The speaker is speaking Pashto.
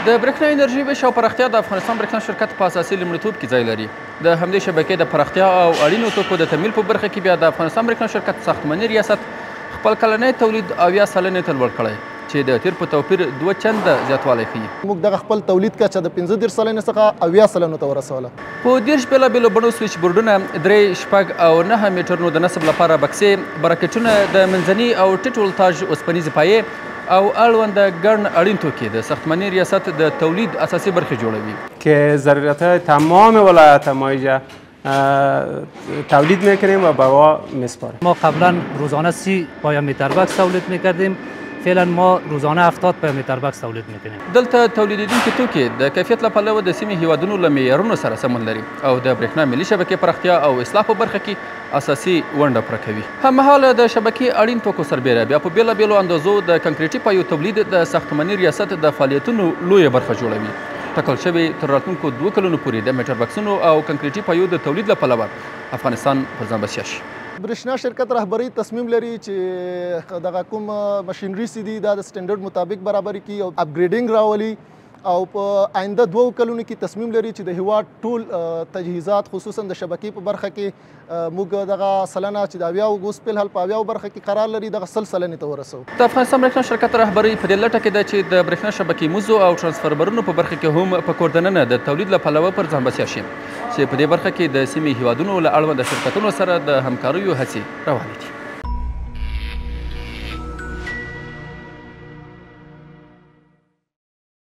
د برېښنا انرژي ویش او پراختیا د افغانستان برېښنا شرکت په اساسي لومړیتوب کې ځای لري. د همدې شبکې د پراختیا او اړینو توکو د تمویل په برخه کې بیا د افغانستان برېښنا شرکت ساختماني ریاست خپل کلنی تولید 80 سلنې ته لوړ کړی چې د تیر په توپیر 2 چنده زیاتوالی ښیي. موږ دغه خپل تولید کچه د 15 سلنې څخه 80 سلنو ته ورسوله. په 10 بېلابېلو بڼو سویچ بورډونه 3 6 او 9 میټرونو د نصب لپاره بکسې، براکټونه، د منځني او ټیټ ولتاژ اوسپنیزې پایې او اړوند ګڼ اړین توکي د ساختمانی ریاست د تولید اساسی برخه جوړوي که ضرورت‌های تمام ولایت ما تولید میکنیم و به ما میسپاریم. ما قبلا روزانه 30 پایامتر بکس تولید میکردیم، فعلا ما روزانه 70 پایامتر بکس تولید میکنیم. دلته تولیدونکي توکي د کیفیت له پلوه د سیمې هیوادونو له معیارونو سره سمون لري او د برېښنا ملي شبکې پراختیا او اصلاح په برخه کې اساسي ونډه پوره کوي. هممهاله د شبکې اړین توکو سربیره بیا په بېلابېلو اندازو د کنکریټي پایو تولید د ساختماني ریاست د فعالیتونو لویه برخه جوړوي. ټاکل شوی تر راتلونکو 2 کلونو پورې د میټر بکسونو او کنکریټي پایو د تولید له پلوه افغانستان پر ځان بسیا شي. برېښنا شرکت رهبري تصمیم لري چې دغه کوم ماشینري چې دي دا د سټنډرډ مطابق برابري کړي او اپګریډینګ راولي او په آینده 2 کلونو کې تصمیم لري چې د هیواد ټول تجهیزات خصوصا د شبکې په برخه کې موږ دغه سلنه چې د 80 اوس فلحال په 80 برخه کې قرار لري دغه 100 سلنې ته ورسوو. د افغانستان برېښنا شرکت رهبري په دې لټه کې ده چې د برېښنا شبکې موزو او ترانسفرمرونو په برخه کې هم په کور دننه د تولید له پلوه پر ځان بسیا شي چې په دې برخه کې د سیمې هیوادونو له اړونده شرکتونو سره د همکاریو هڅې روانې دي.